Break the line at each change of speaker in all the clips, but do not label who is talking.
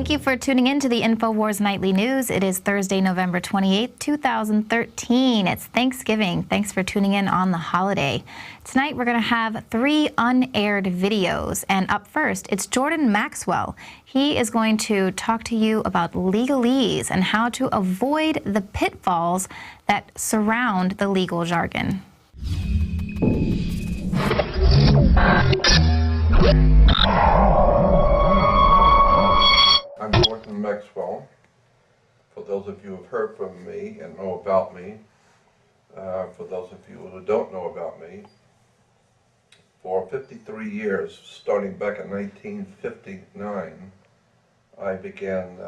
Thank you for tuning in to the Infowars Nightly News. It is Thursday, November 28th, 2013. It's Thanksgiving. Thanks for tuning in on the holiday. Tonight, we're going to have 3 unaired videos. And up first, it's Jordan Maxwell. He is going to talk to you about legalese and how to avoid the pitfalls that surround the legal jargon.
I'm Jordan Maxwell. For those of you who have heard from me and know about me, for those of you who don't know about me, for 53 years, starting back in 1959, I began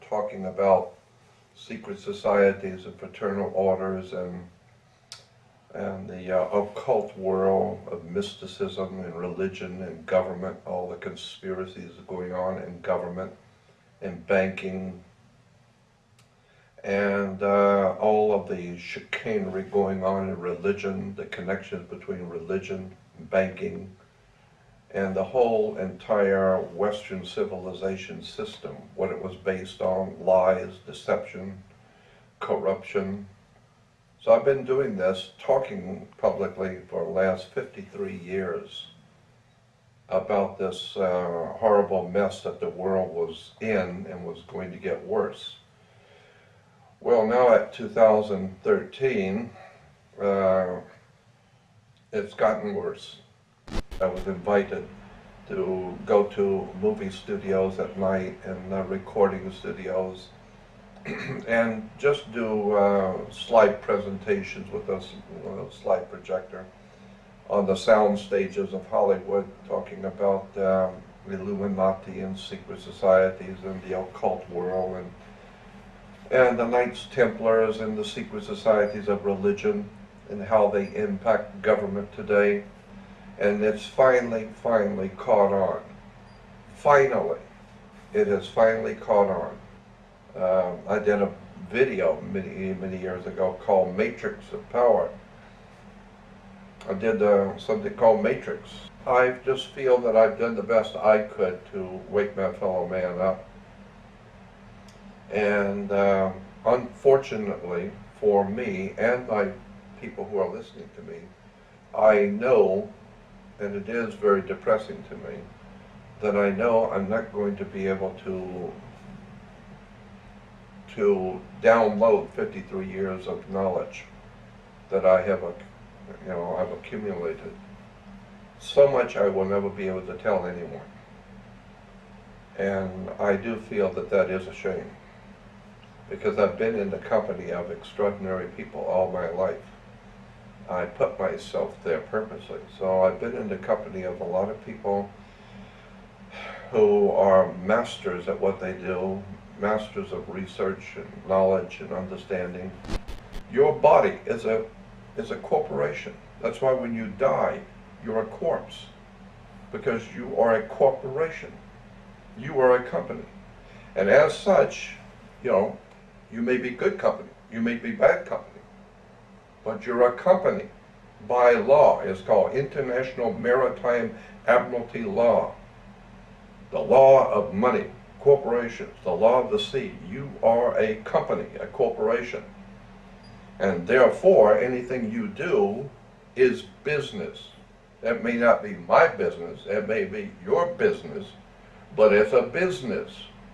talking about secret societies and fraternal orders and the occult world of mysticism and religion and government, all the conspiracies going on in government and banking, and all of the chicanery going on in religion, the connections between religion, banking, and the whole entire Western civilization system, what it was based on: lies, deception, corruption. So I've been doing this, talking publicly for the last 53 years about this horrible mess that the world was in and was going to get worse. Well, now at 2013, it's gotten worse. I was invited to go to movie studios at night and recording studios and just do slide presentations with a slide projector on the sound stages of Hollywood, talking about Illuminati and secret societies and the occult world and the Knights Templars and the secret societies of religion and how they impact government today. And it's finally caught on. Finally, it has finally caught on. I did a video many years ago called Matrix of Power. I did something called Matrix. I just feel that I've done the best I could to wake my fellow man up. And unfortunately for me and my people who are listening to me, I know, and it is very depressing to me, that I know I'm not going to be able to download 53 years of knowledge that I have I've accumulated. So much I will never be able to tell anyone. And I do feel that that is a shame, because I've been in the company of extraordinary people all my life. I put myself there purposely. So I've been in the company of a lot of people who are masters at what they do, masters of research and knowledge and understanding. Your body is a corporation. That's why when you die, you're a corpse, because you are a corporation. You are a company. And as such, you may be good company, you may be bad company, but you're a company by law. It's called International Maritime Admiralty Law. The law of money, corporations, the law of the sea. You are a company, a corporation. And therefore, anything you do is business. It may not be my business, it may be your business, but it's a business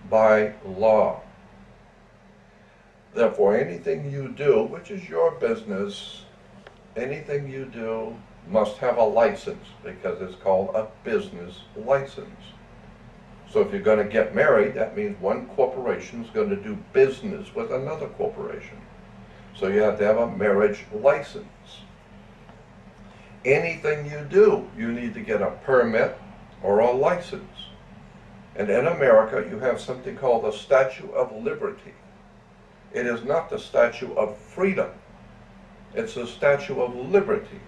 by law. Therefore, anything you do, which is your business, anything you do must have a license, because it's called a business license. So if you're going to get married, that means one corporation is going to do business with another corporation. So you have to have a marriage license. Anything you do, you need to get a permit or a license. And in America, you have something called the Statue of Liberty. It is not the Statue of Freedom. It's the Statue of Liberty.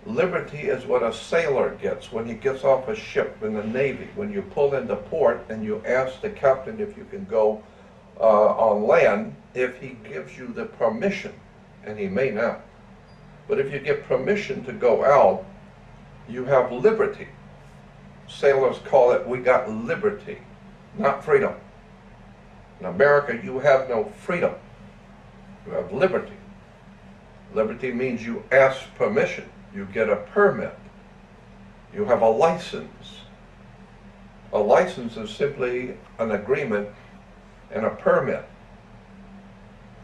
Liberty is what a sailor gets when he gets off a ship in the Navy. When you pull into port and you ask the captain if you can go on land, if he gives you the permission, and he may not. But if you get permission to go out, you have liberty. Sailors call it, we got liberty. not freedom. In America, you have no freedom. You have liberty. Liberty means you ask permission. You get a permit. You have a license. A license is simply an agreement and a permit.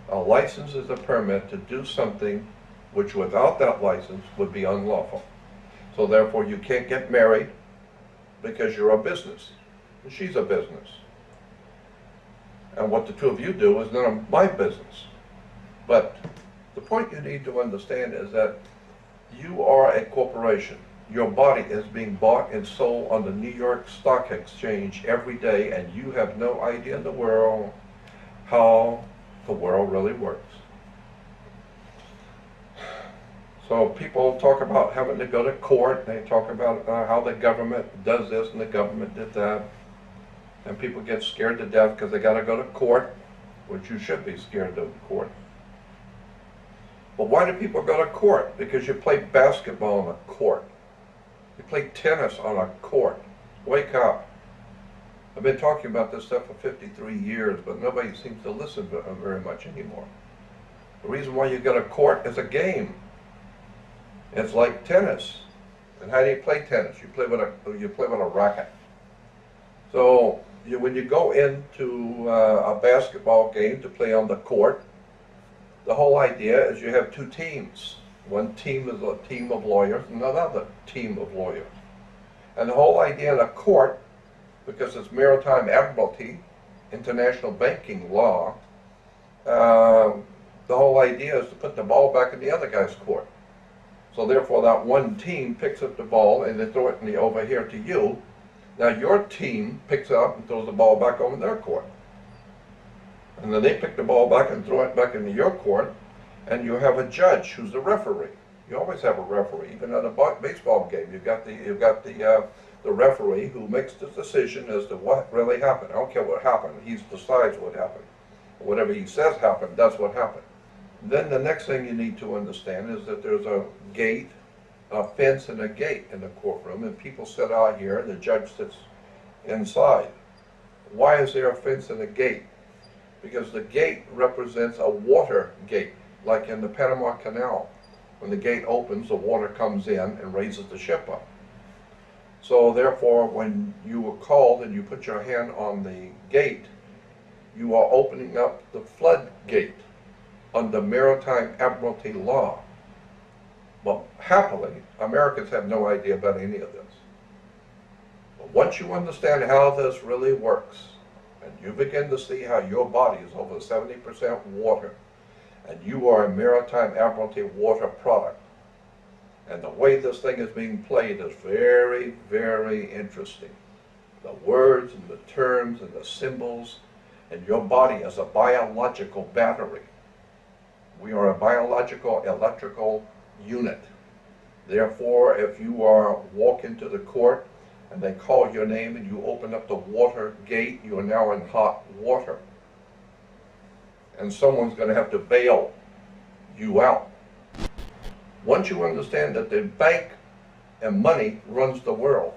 A license is a permit to do something which without that license would be unlawful. So therefore you can't get married because you're a business. And she's a business. And what the two of you do is none of my business. But the point you need to understand is that you are a corporation. Your body is being bought and sold on the New York Stock Exchange every day, and you have no idea in the world how the world really works. So people talk about having to go to court. They talk about how the government does this and the government did that. And people get scared to death because they got to go to court, which you should be scared of court. But why do people go to court? Because you play basketball on a court. You play tennis on a court. Wake up. I've been talking about this stuff for 53 years, but nobody seems to listen to it very much anymore. The reason why you go to court is a game. It's like tennis. And how do you play tennis? You play with a racket. So when you go into a basketball game to play on the court, the whole idea is you have two teams. One team is a team of lawyers and another team of lawyers. And the whole idea in a court, because it's maritime admiralty, international banking law, the whole idea is to put the ball back in the other guy's court. So therefore that one team picks up the ball and they throw it over here to you. Now your team picks it up and throws the ball back over their court. And then they pick the ball back and throw it back into your court, and you have a judge who's the referee. You always have a referee, even at a baseball game. You've got the referee who makes the decision as to what really happened. I don't care what happened. He decides what happened. Whatever he says happened, that's what happened. Then the next thing you need to understand is that there's a gate, a fence and a gate in the courtroom, and people sit out here and the judge sits inside. Why is there a fence and a gate? Because the gate represents a water gate, like in the Panama Canal. When the gate opens, the water comes in and raises the ship up. So therefore, when you were called and you put your hand on the gate, you are opening up the floodgate under maritime admiralty law. But happily, Americans have no idea about any of this. But once you understand how this really works, and you begin to see how your body is over 70% water, and you are a maritime admiralty water product, and the way this thing is being played is very, very interesting. The words and the terms and the symbols, and your body is a biological battery. We are a biological electrical unit. Therefore, if you walk into the court and they call your name and you open up the water gate, you are now in hot water. And someone's going to have to bail you out. Once you understand that the bank and money runs the world,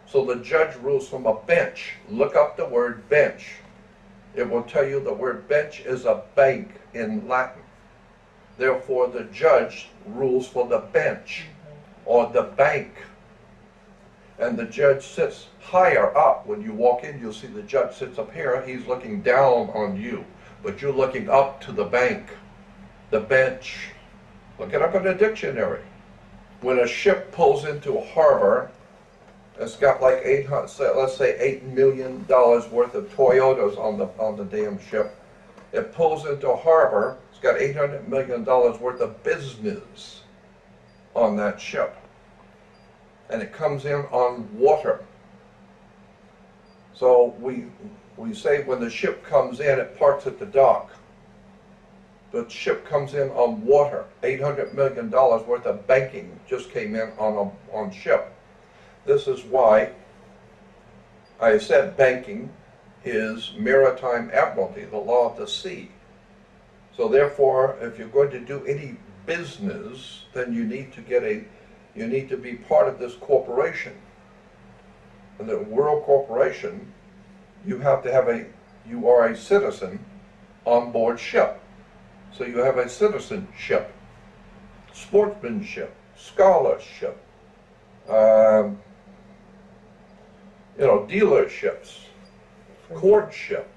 so the judge rules from a bench. Look up the word bench. It will tell you the word bench is a bank in Latin. Therefore, the judge rules for the bench or the bank. And the judge sits higher up. When you walk in, you'll see the judge sits up here. He's looking down on you, but you're looking up to the bank, the bench. Look it up in the dictionary. When a ship pulls into a harbor, it's got like let's say $8 million worth of Toyotas on the damn ship. It pulls into a harbor. It's got $800 million worth of business on that ship. And it comes in on water. So we say when the ship comes in, it parks at the dock. The ship comes in on water. $800 million worth of banking just came in on ship. This is why I said banking is maritime admiralty, the law of the sea. So therefore, if you're going to do any business, then you need to be part of this corporation. And the World Corporation you have to have you are a citizen on board ship. So you have a citizenship, sportsmanship, scholarship, dealerships, courtship.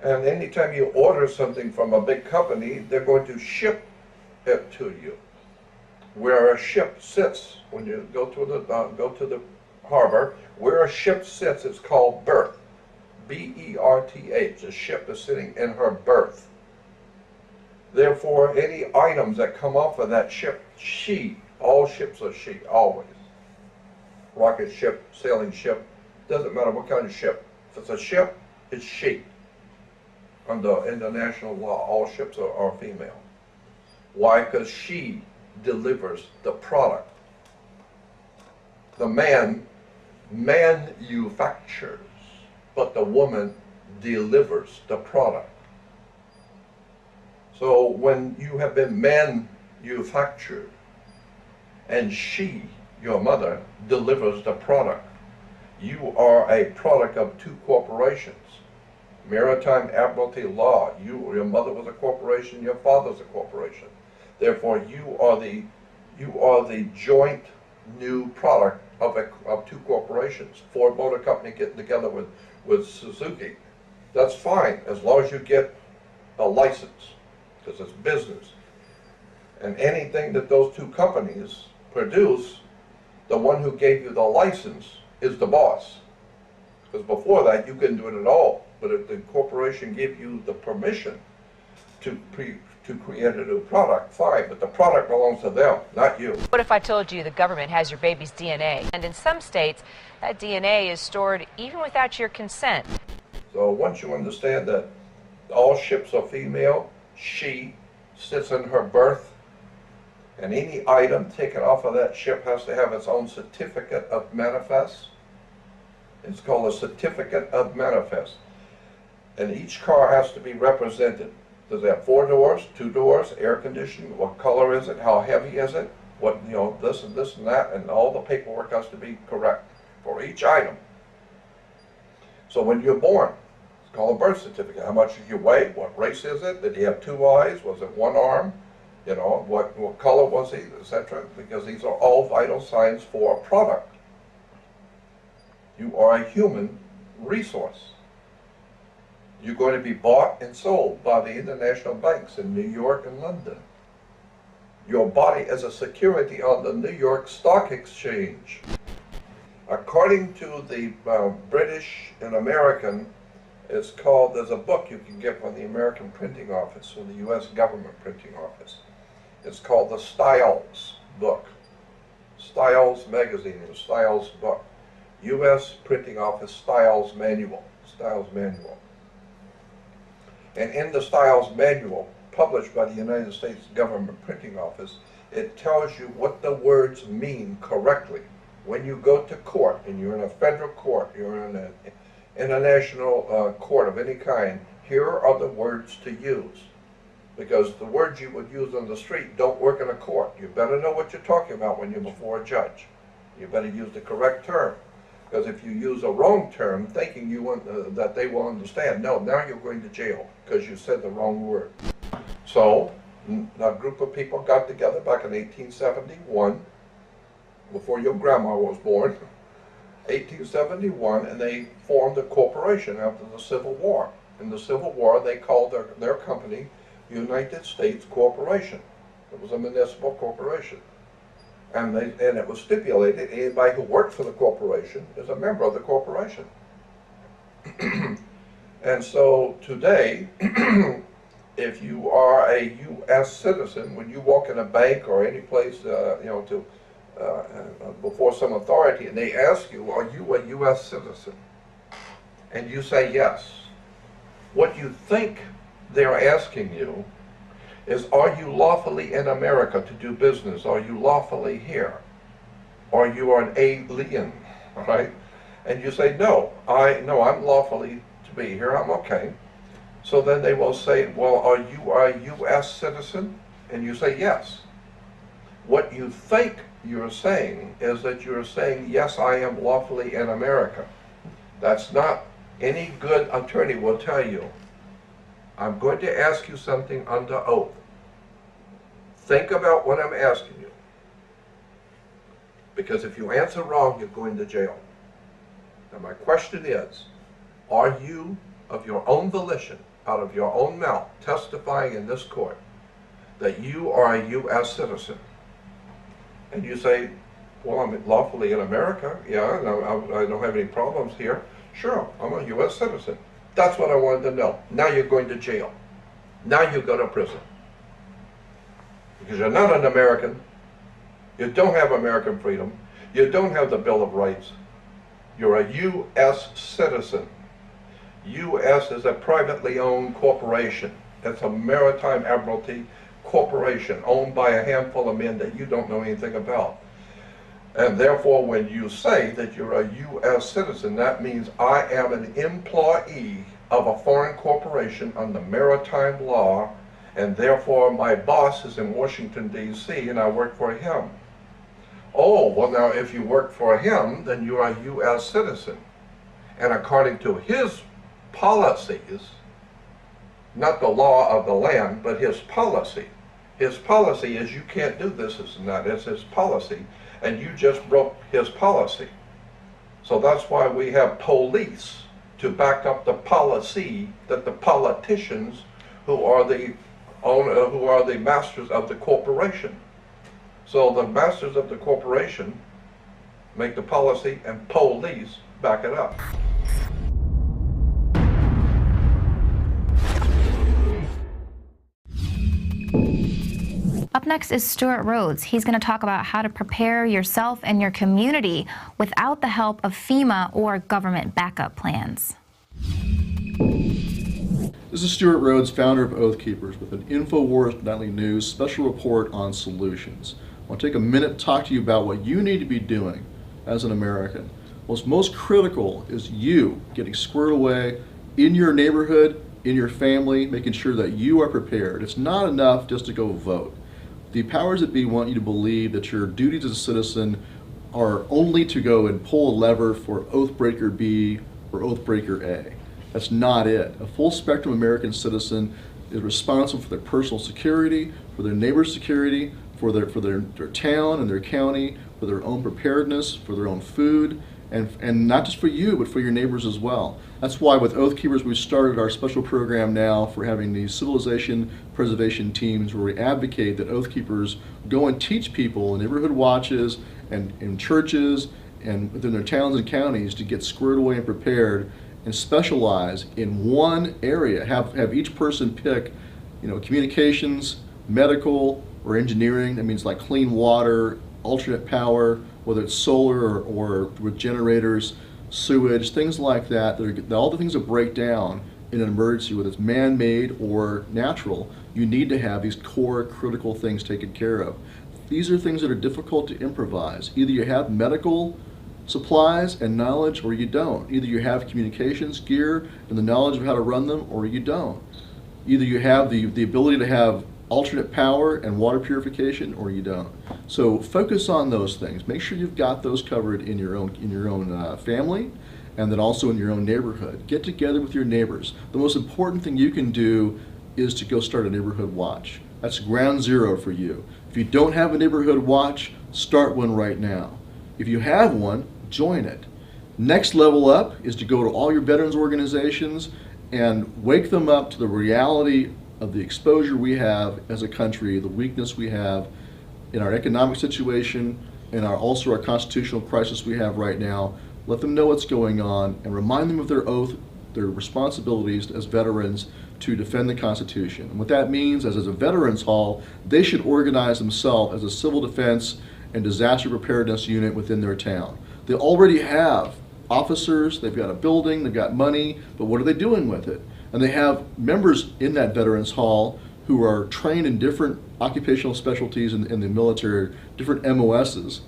And anytime you order something from a big company, they're going to ship it to you. Where a ship sits, when you go to the harbor, where a ship sits is called berth. B-E-R-T-H. A ship is sitting in her berth. Therefore, any items that come off of that ship, all ships are she, always. Rocket ship, sailing ship, doesn't matter what kind of ship. If it's a ship, it's she. Under international law, all ships are female. Why? Because she delivers the product. The man manufactures, but the woman delivers the product. So when you have been manufactured and she, your mother, delivers the product, you are a product of two corporations. Maritime Admiralty law, your mother was a corporation, your father's a corporation. Therefore, you are the joint new product of two corporations. Ford Motor Company getting together with Suzuki. That's fine, as long as you get a license, because it's business. And anything that those two companies produce, the one who gave you the license is the boss. Because before that, you couldn't do it at all. But if the corporation gave you the permission to create a new product, fine, but the product belongs to them, not you.
What if I told you the government has your baby's DNA? And in some states, that DNA is stored even without your consent.
So once you understand that all ships are female, she sits in her berth, and any item taken off of that ship has to have its own certificate of manifest. It's called a certificate of manifest. And each car has to be represented. Does it have 4 doors, 2 doors, air conditioning? What color is it? How heavy is it? What, this and this and that, and all the paperwork has to be correct for each item. So when you're born, it's called a birth certificate. How much did you weigh? What race is it? Did he have 2 eyes? Was it 1 arm? What color was he, etc. Because these are all vital signs for a product. You are a human resource. You're going to be bought and sold by the international banks in New York and London. Your body is a security on the New York Stock Exchange. According to the British and American, there's a book you can get from the American Printing Office or the U.S. Government Printing Office. It's called the Styles book. Styles magazine, the Styles book. U.S. Printing Office Styles Manual. Styles Manual. And in the Styles Manual, published by the United States Government Printing Office, it tells you what the words mean correctly. When you go to court, and you're in a federal court, you're in an international court of any kind, here are the words to use. Because the words you would use on the street don't work in a court. You better know what you're talking about when you're before a judge. You better use the correct term. Because if you use a wrong term, thinking that they will understand, no, now you're going to jail because you said the wrong word. So, a group of people got together back in 1871, before your grandma was born, 1871, and they formed a corporation after the Civil War. In the Civil War, they called their company United States Corporation. It was a municipal corporation. And it was stipulated anybody who worked for the corporation is a member of the corporation. And so today, if you are a U.S. citizen, when you walk in a bank or any place, before some authority, and they ask you, are you a U.S. citizen? And you say yes. What you think they're asking you is, are you lawfully in America to do business? Are you lawfully here? Are you an alien? All right? And you say, no, I'm lawfully to be here, I'm okay. So then they will say, well, are you a U.S. citizen? And you say, yes. What you think you're saying is that you're saying, yes, I am lawfully in America. That's not Any good attorney will tell you, I'm going to ask you something under oath. Think about what I'm asking you. Because if you answer wrong, you're going to jail. Now my question is, are you, of your own volition, out of your own mouth, testifying in this court that you are a U.S. citizen? And you say, well, I'm lawfully in America. Yeah, no, I don't have any problems here. Sure, I'm a U.S. citizen. That's what I wanted to know. Now you're going to jail. Now you go to prison. Because you're not an American. You don't have American freedom. You don't have the Bill of Rights. You're a U.S. citizen. U.S. is a privately owned corporation. It's a maritime admiralty corporation owned by a handful of men that you don't know anything about. And therefore, when you say that you're a U.S. citizen, that means I am an employee of a foreign corporation under maritime law, and therefore my boss is in Washington, D.C., and I work for him. Oh, well now if you work for him, then you're a U.S. citizen. And according to his policies, not the law of the land, but his policy. His policy is you can't do this and that. It's his policy. And you just broke his policy. So that's why we have police to back up the policy that the politicians who are the masters of the corporation. So the masters of the corporation make the policy and police back it up.
Up next is Stewart Rhodes. He's going to talk about how to prepare yourself and your community without the help of FEMA or government backup plans.
This is Stewart Rhodes, founder of Oath Keepers, with an Infowars Nightly News special report on solutions. I want to take a minute to talk to you about what you need to be doing as an American. What's most critical is you getting squared away in your neighborhood, in your family, making sure that you are prepared. It's not enough just to go vote. The powers that be want you to believe that your duties as a citizen are only to go and pull a lever for Oathbreaker B or Oathbreaker A. That's not it. A full spectrum American citizen is responsible for their personal security, for their neighbor's security, for their town and their county, for their own preparedness, for their own food, and not just for you, but for your neighbors as well. That's why with Oath Keepers we've started our special program now for having these civilization preservation teams where we advocate that Oath Keepers go and teach people in neighborhood watches and in churches and within their towns and counties to get squared away and prepared and specialize in one area. Have each person pick, communications, medical, or engineering. That means like clean water, alternate power, whether it's solar or with generators, sewage, things like that. All the things that break down in an emergency, whether it's man-made or natural, you need to have these core critical things taken care of. These are things that are difficult to improvise. Either you have medical supplies and knowledge or you don't. Either you have communications gear and the knowledge of how to run them or you don't. Either you have the ability to have alternate power and water purification or you don't. So focus on those things. Make sure you've got those covered in your own family and then also in your own neighborhood. Get together with your neighbors. The most important thing you can do is to go start a neighborhood watch. That's ground zero for you. If you don't have a neighborhood watch, start one right now. If you have one, join it. Next level up is to go to all your veterans organizations and wake them up to the reality of the exposure we have as a country, the weakness we have in our economic situation, and also our constitutional crisis we have right now. Let them know what's going on and remind them of their oath, their responsibilities as veterans to defend the Constitution. And what that means is as a Veterans Hall, they should organize themselves as a civil defense and disaster preparedness unit within their town. They already have officers, they've got a building, they've got money, but what are they doing with it? And they have members in that Veterans Hall who are trained in different occupational specialties in the military, different MOSs,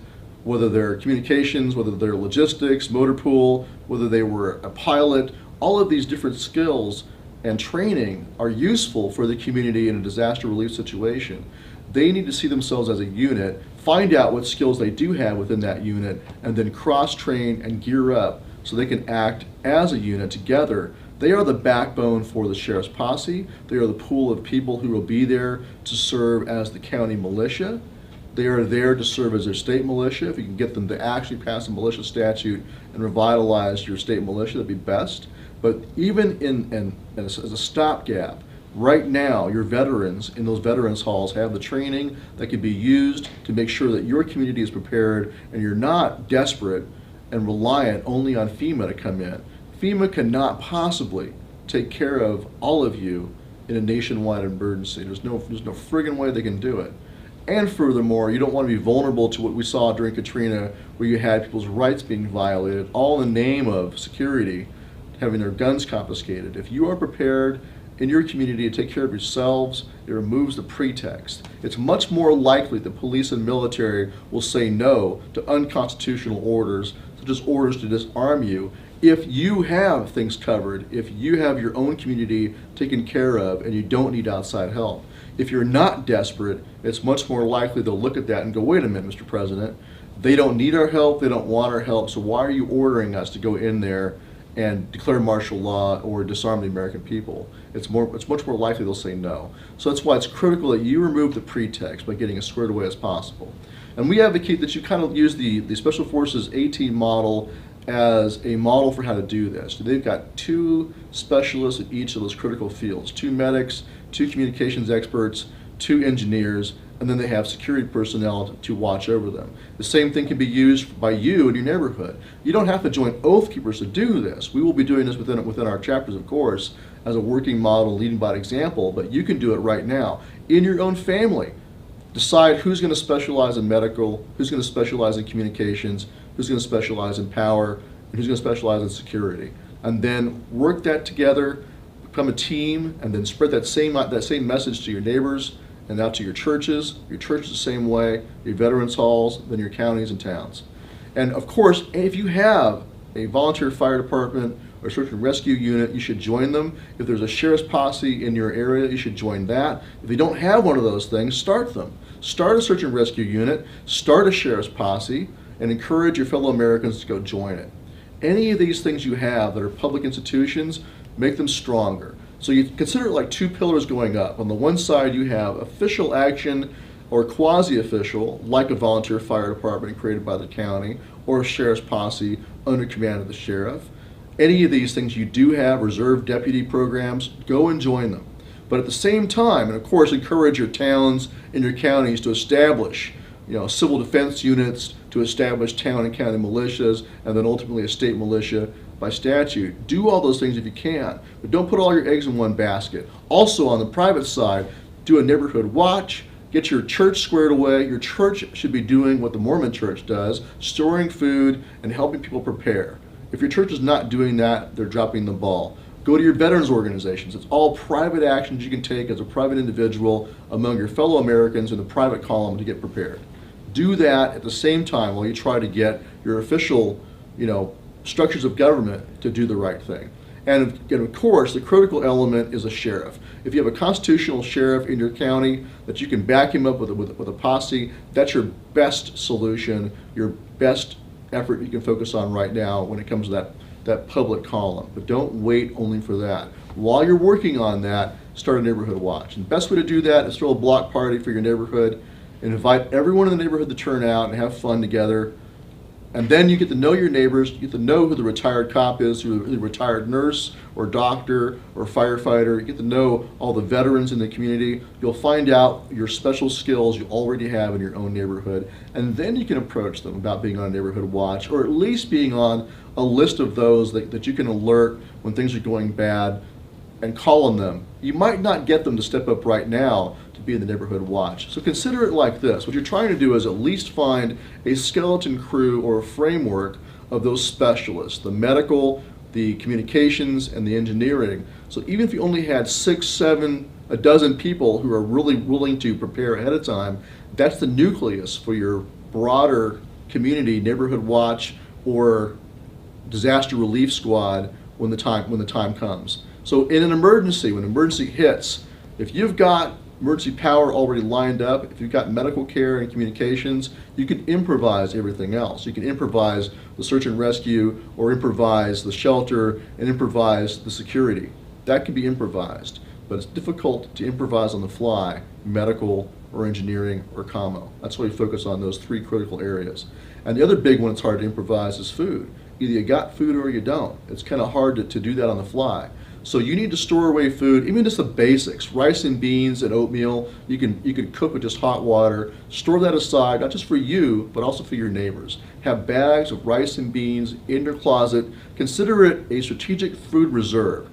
whether they're communications, whether they're logistics, motor pool, whether they were a pilot. All of these different skills and training are useful for the community in a disaster relief situation. They need to see themselves as a unit, find out what skills they do have within that unit, and then cross-train and gear up so they can act as a unit together. They are the backbone for the sheriff's posse. They are the pool of people who will be there to serve as the county militia. They are there to serve as their state militia. If you can get them to actually pass a militia statute and revitalize your state militia, that'd be best. But even as a stopgap, right now, your veterans in those veterans halls have the training that can be used to make sure that your community is prepared and you're not desperate and reliant only on FEMA to come in. FEMA cannot possibly take care of all of you in a nationwide emergency. There's no friggin' way they can do it. And furthermore, you don't want to be vulnerable to what we saw during Katrina, where you had people's rights being violated, all in the name of security, having their guns confiscated. If you are prepared in your community to take care of yourselves, it removes the pretext. It's much more likely that police and military will say no to unconstitutional orders, such as orders to disarm you, if you have things covered, if you have your own community taken care of and you don't need outside help. If you're not desperate, it's much more likely they'll look at that and go, wait a minute, Mr. President, they don't need our help, they don't want our help, so why are you ordering us to go in there and declare martial law or disarm the American people? It's much more likely they'll say no. So that's why it's critical that you remove the pretext by getting as squared away as possible. And we advocate that you kind of use the Special Forces 18 model as a model for how to do this. They've got 2 specialists in each of those critical fields, 2 medics, 2 communications experts, 2 engineers, and then they have security personnel to watch over them. The same thing can be used by you in your neighborhood. You don't have to join Oath Keepers to do this. We will be doing this within our chapters, of course, as a working model, leading by example, but you can do it right now in your own family. Decide who's going to specialize in medical, who's going to specialize in communications, who's going to specialize in power, and who's going to specialize in security. And then work that together, become a team, and then spread that same message to your neighbors and out to your churches the same way, your veterans halls, then your counties and towns. And of course, if you have a volunteer fire department or search and rescue unit, you should join them. If there's a sheriff's posse in your area, you should join that. If you don't have one of those things, start them. Start a search and rescue unit, start a sheriff's posse, and encourage your fellow Americans to go join it. Any of these things you have that are public institutions, make them stronger. So you consider it like 2 pillars going up. On the one side, you have official action or quasi-official, like a volunteer fire department created by the county, or a sheriff's posse under command of the sheriff. Any of these things you do have, reserve deputy programs, go and join them. But at the same time, and of course, encourage your towns and your counties to establish civil defense units, to establish town and county militias, and then ultimately a state militia by statute. Do all those things if you can, but don't put all your eggs in one basket. Also, on the private side, do a neighborhood watch, get your church squared away. Your church should be doing what the Mormon church does, storing food and helping people prepare. If your church is not doing that, they're dropping the ball. Go to your veterans organizations. It's all private actions you can take as a private individual among your fellow Americans in the private column to get prepared. Do that at the same time while you try to get your official, structures of government to do the right thing. And of course, the critical element is a sheriff. If you have a constitutional sheriff in your county that you can back him up with a posse, that's your best solution, your best effort you can focus on right now when it comes to that public column. But don't wait only for that. While you're working on that, start a neighborhood watch. And the best way to do that is throw a block party for your neighborhood and invite everyone in the neighborhood to turn out and have fun together. And then you get to know your neighbors, you get to know who the retired cop is, who the retired nurse or doctor or firefighter. You get to know all the veterans in the community. You'll find out your special skills you already have in your own neighborhood. And then you can approach them about being on a neighborhood watch, or at least being on a list of those that you can alert when things are going bad and call on them. You might not get them to step up right now to be in the neighborhood watch. So consider it like this. What you're trying to do is at least find a skeleton crew or a framework of those specialists, the medical, the communications, and the engineering. So even if you only had 6, 7, a dozen people who are really willing to prepare ahead of time, that's the nucleus for your broader community neighborhood watch or disaster relief squad when the time comes. So in an emergency, when an emergency hits, if you've got emergency power already lined up, if you've got medical care and communications, you can improvise everything else. You can improvise the search and rescue, or improvise the shelter, and improvise the security. That can be improvised, but it's difficult to improvise on the fly, medical or engineering or commo. That's why we focus on those three critical areas. And the other big one that's hard to improvise is food. Either you got food or you don't. It's kind of hard to do that on the fly. So you need to store away food, even just the basics, rice and beans and oatmeal. You can cook with just hot water. Store that aside, not just for you, but also for your neighbors. Have bags of rice and beans in your closet. Consider it a strategic food reserve.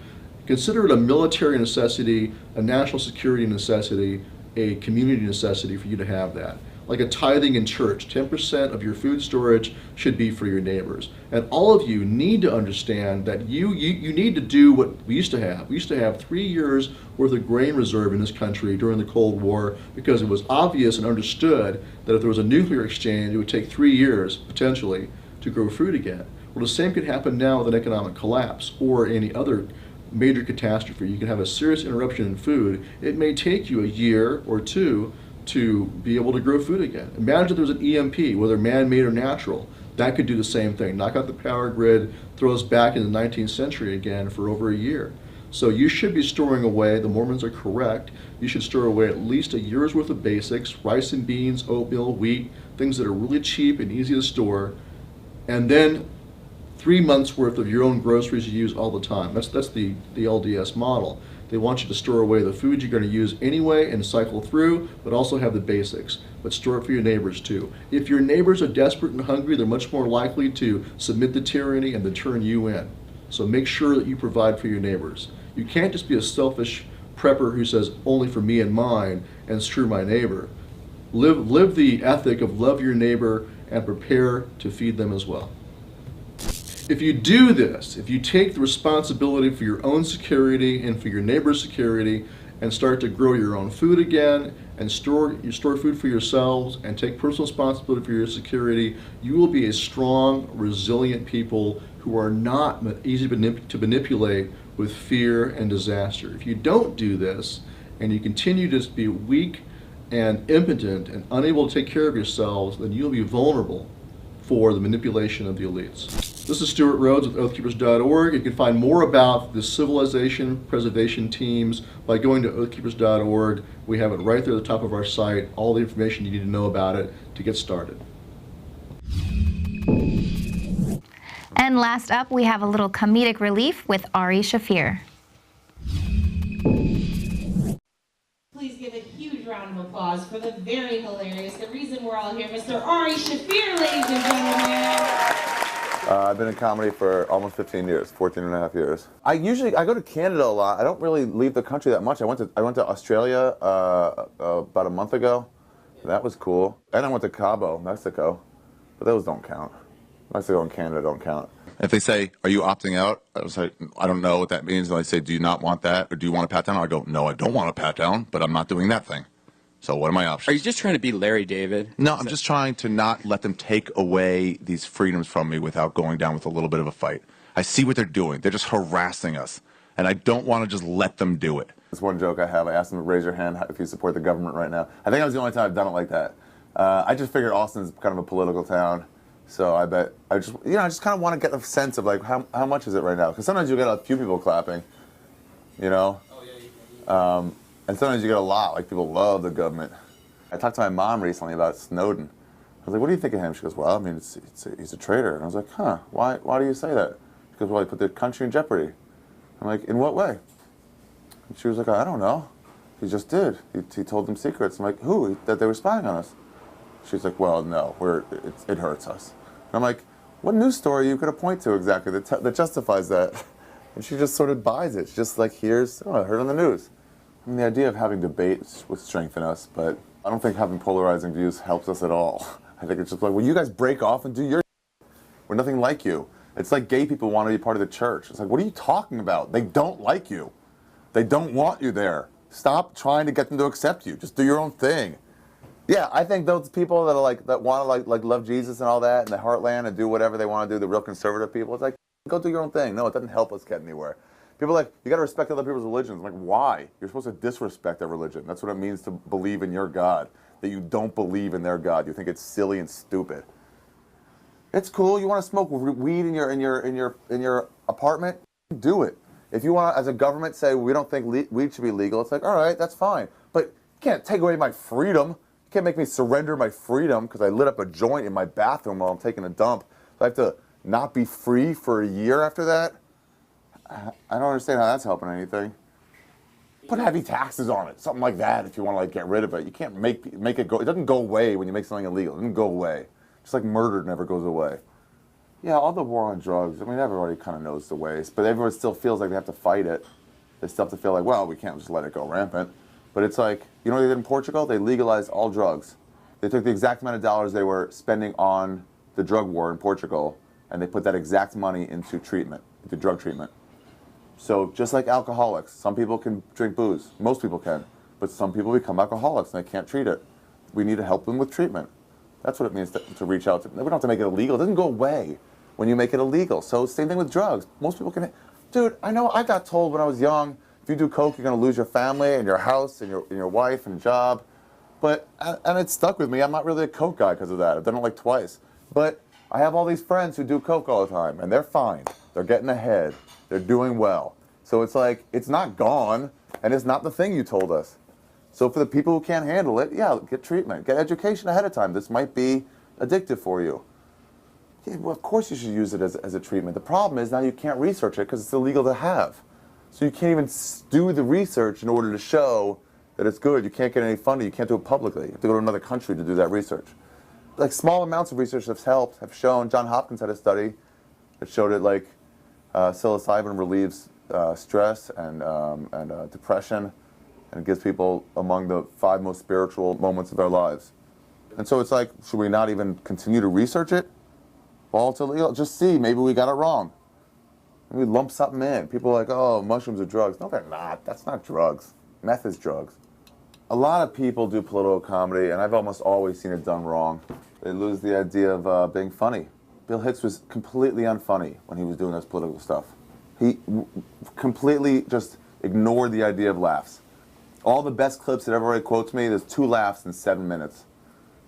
Consider it a military necessity, a national security necessity, a community necessity for you to have that. Like a tithing in church, 10% of your food storage should be for your neighbors. And all of you need to understand that you need to do what we used to have. We used to have 3 years worth of grain reserve in this country during the Cold War, because it was obvious and understood that if there was a nuclear exchange, it would take 3 years, potentially, to grow food again. Well, the same could happen now with an economic collapse or any other major catastrophe. You can have a serious interruption in food. It may take you a year or two to be able to grow food again. Imagine if there was an EMP, whether man-made or natural. That could do the same thing. Knock out the power grid, throw us back in the 19th century again for over a year. So you should be storing away, the Mormons are correct, you should store away at least a year's worth of basics, rice and beans, oatmeal, wheat, things that are really cheap and easy to store, and then 3 months worth of your own groceries you use all the time. That's the LDS model. They want you to store away the food you're going to use anyway and cycle through, but also have the basics. But store it for your neighbors too. If your neighbors are desperate and hungry, they're much more likely to submit to tyranny and to turn you in. So make sure that you provide for your neighbors. You can't just be a selfish prepper who says only for me and mine and screw my neighbor. Live the ethic of love your neighbor and prepare to feed them as well. If you do this, if you take the responsibility for your own security and for your neighbor's security and start to grow your own food again and store food for yourselves and take personal responsibility for your security, you will be a strong, resilient people who are not easy to manipulate with fear and disaster. If you don't do this and you continue to be weak and impotent and unable to take care of yourselves, then you'll be vulnerable for the manipulation of the elites. This is Stewart Rhodes with oathkeepers.org. You can find more about the civilization preservation teams by going to oathkeepers.org. We have it right there at the top of our site, all the information you need to know about it to get started.
And last up, we have a little comedic relief with Ari Shaffir.
Please give a huge round of applause for the very hilarious, the reason we're all here, Mr. Ari Shaffir, ladies and gentlemen.
I've been in comedy for almost 15 years, 14 and a half years. I go to Canada a lot. I don't really leave the country that much. I went to Australia about a month ago. That was cool. And I went to Cabo, Mexico, but those don't count. Mexico and Canada don't count.
If they say, "Are you opting out?" I was like, "I don't know what that means." And I say, "Do you not want that, or do you want a pat down?" I go, "No, I don't want a pat down, but I'm not doing that thing." So what are my options?
Are you just trying to be Larry David?
No, I'm just trying to not let them take away these freedoms from me without going down with a little bit of a fight. I see what they're doing. They're just harassing us, and I don't want to just let them do it.
There's one joke I have. I asked them to raise your hand if you support the government right now. I think that was the only time I've done it like that. I just figured Austin's kind of a political town, so I bet I just kind of want to get a sense of like how much is it right now? Because sometimes you get a few people clapping, you know. And sometimes you get a lot, like people love the government. I talked to my mom recently about Snowden. I was like, "What do you think of him?" She goes, "Well, I mean, he's a traitor." And I was like, "Huh, why do you say that?" She goes, "Well, he put the country in jeopardy." I'm like, "In what way?" And she was like, "I don't know. He just did. He told them secrets." I'm like, "Who? That they were spying on us?" She's like, "Well, no, it hurts us." And I'm like, "What news story you could have pointed to exactly that justifies that?" And she just sort of buys it. She's just like, I heard on the news. I mean, the idea of having debates would strengthen us, but I don't think having polarizing views helps us at all. I think it's just like, well, you guys break off and do your We're nothing like you. It's like gay people want to be part of the church. It's like, what are you talking about? They don't like you. They don't want you there. Stop trying to get them to accept you. Just do your own thing. Yeah, I think those people that want to love Jesus and all that, and the heartland, and do whatever they want to do, the real conservative people, it's like, go do your own thing. No, it doesn't help us get anywhere. People are like, you got to respect other people's religions. I'm like, why? You're supposed to disrespect their religion. That's what it means to believe in your God. That you don't believe in their God. You think it's silly and stupid. It's cool. You want to smoke weed in your apartment? Do it. If you want to, as a government, say we don't think weed should be legal, it's like, all right, that's fine. But you can't take away my freedom. You can't make me surrender my freedom because I lit up a joint in my bathroom while I'm taking a dump. So I have to not be free for a year after that? I don't understand how that's helping anything. Put heavy taxes on it, something like that if you want to like get rid of it. You can't make it go. It doesn't go away when you make something illegal. It doesn't go away. Just like murder never goes away. Yeah, all the war on drugs, I mean, everybody kind of knows the ways, but everyone still feels like they have to fight it. They still have to feel like, well, we can't just let it go rampant. But it's like, you know what they did in Portugal? They legalized all drugs. They took the exact amount of dollars they were spending on the drug war in Portugal, and they put that exact money into treatment, into drug treatment. So just like alcoholics, some people can drink booze. Most people can. But some people become alcoholics and they can't treat it. We need to help them with treatment. That's what it means to reach out to. We don't have to make it illegal. It doesn't go away when you make it illegal. So same thing with drugs. Most people can. Dude, I know I got told when I was young, if you do coke, you're going to lose your family and your house and your wife and job. But, and it stuck with me. I'm not really a coke guy because of that. I've done it like twice. But I have all these friends who do coke all the time, and they're fine. They're getting ahead. They're doing well. So it's like, it's not gone, and it's not the thing you told us. So for the people who can't handle it, yeah, get treatment. Get education ahead of time. This might be addictive for you. Yeah, well, of course you should use it as a treatment. The problem is now you can't research it because it's illegal to have. So you can't even do the research in order to show that it's good. You can't get any funding. You can't do it publicly. You have to go to another country to do that research. Like small amounts of research have helped, have shown. John Hopkins had a study that showed it like psilocybin relieves stress and depression, and it gives people among the 5 most spiritual moments of their lives. And so it's like, should we not even continue to research it? Well, it's illegal. Just see, maybe we got it wrong. Maybe we lump something in. People are like, oh, mushrooms are drugs. No, they're not. That's not drugs. Meth is drugs. A lot of people do political comedy, and I've almost always seen it done wrong. They lose the idea of being funny. Bill Hicks was completely unfunny when he was doing this political stuff. He completely just ignored the idea of laughs. All the best clips that everybody quotes me, there's 2 laughs in 7 minutes.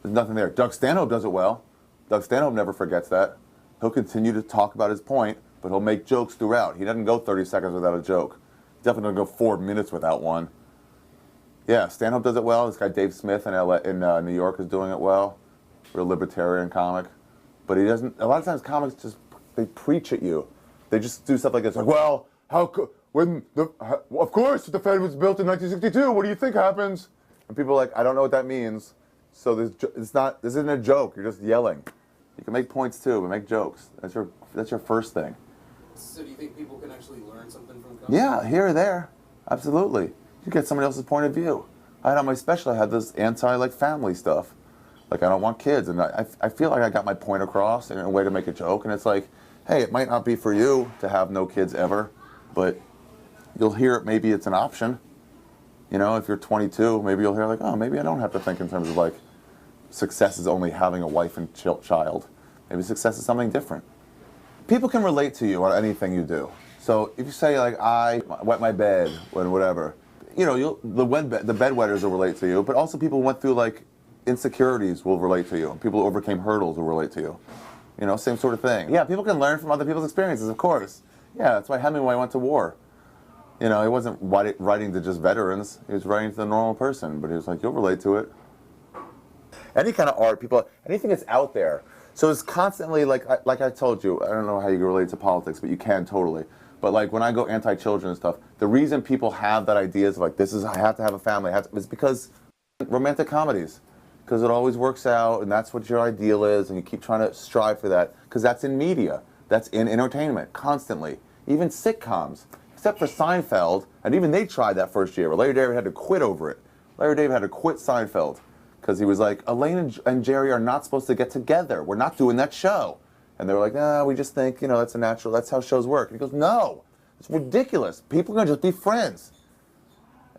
There's nothing there. Doug Stanhope does it well. Doug Stanhope never forgets that. He'll continue to talk about his point, but he'll make jokes throughout. He doesn't go 30 seconds without a joke. Definitely doesn't go 4 minutes without one. Yeah, Stanhope does it well. This guy Dave Smith in New York is doing it well. Real libertarian comic. But he doesn't, a lot of times comics just, they preach at you. They just do stuff like this, like, well, how could, of course the Fed was built in 1962, what do you think happens? And people are like, I don't know what that means. So this isn't a joke, you're just yelling. You can make points too, but make jokes. That's your first thing.
So do you think people can actually learn something from comedy?
Yeah, here or there, absolutely. You get somebody else's point of view. I had on my special, I had this family stuff. Like, I don't want kids, and I feel like I got my point across in a way to make a joke, and it's like, hey, it might not be for you to have no kids ever, but you'll hear it, maybe it's an option. You know, if you're 22, maybe you'll hear like, oh, maybe I don't have to think in terms of like, success is only having a wife and child. Maybe success is something different. People can relate to you on anything you do. So if you say like, I wet my bed, or whatever, you know, the bedwetters will relate to you, but also people who went through like insecurities will relate to you. People who overcame hurdles will relate to you. You know, same sort of thing. Yeah, people can learn from other people's experiences, of course. Yeah, that's why Hemingway went to war. You know, he wasn't writing to just veterans. He was writing to the normal person, but he was like, you'll relate to it. Any kind of art, anything that's out there. So it's constantly, like I told you, I don't know how you can relate to politics, but you can totally. But like when I go anti-children and stuff, the reason people have that idea is like, I have to have a family, is because romantic comedies. Because it always works out, and that's what your ideal is, and you keep trying to strive for that. Because that's in media. That's in entertainment, constantly. Even sitcoms, except for Seinfeld, and even they tried that first year. Larry David had to quit over it. Larry David had to quit Seinfeld. Because he was like, Elaine and Jerry are not supposed to get together. We're not doing that show. And they were like, nah, we just think, you know, that's a natural, that's how shows work. And he goes, no, it's ridiculous. People are going to just be friends.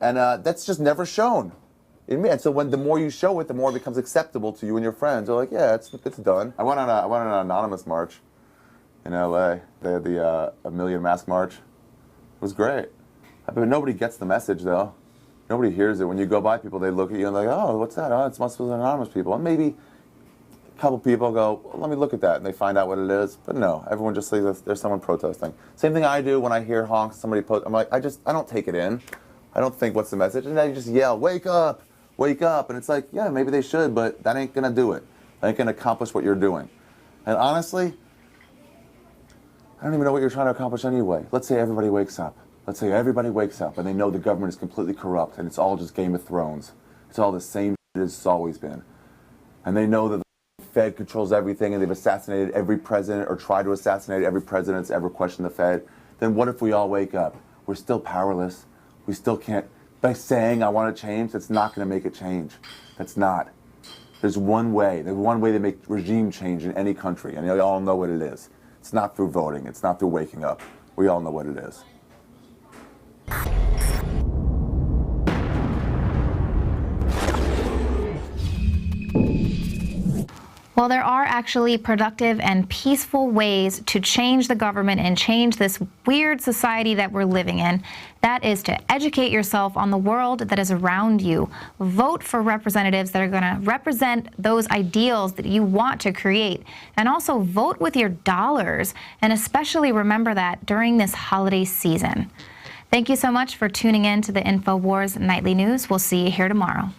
And that's just never shown. And so the more you show it, the more it becomes acceptable to you and your friends. They're like, yeah, it's done. I went on an anonymous march in LA. They had the A Million Mask March. was great. But nobody gets the message, though. Nobody hears it. When you go by people, they look at you and they're like, oh, what's that? Oh, it must be anonymous people. And maybe a couple people go, well, let me look at that, and they find out what it is. But no, everyone just thinks there's someone protesting. Same thing I do when I hear honks, somebody post. I'm like, I don't take it in. I don't think, what's the message? And then you just yell, wake up, wake up. And it's like, yeah, maybe they should, but that ain't going to do it. That ain't going to accomplish what you're doing. And honestly, I don't even know what you're trying to accomplish anyway. Let's say everybody wakes up. Let's say everybody wakes up and they know the government is completely corrupt and it's all just Game of Thrones. It's all the same shit as it's always been. And they know that the Fed controls everything and they've assassinated every president or tried to assassinate every president that's ever questioned the Fed. Then what if we all wake up? We're still powerless. We still can't. By saying I want to change, that's not going to make it change. That's not. There's one way. There's one way to make regime change in any country, and you all know what it is. It's not through voting. It's not through waking up. We all know what it is.
Well, there are actually productive and peaceful ways to change the government and change this weird society that we're living in. That is to educate yourself on the world that is around you. Vote for representatives that are going to represent those ideals that you want to create. And also vote with your dollars. And especially remember that during this holiday season. Thank you so much for tuning in to the Infowars Nightly News. We'll see you here tomorrow.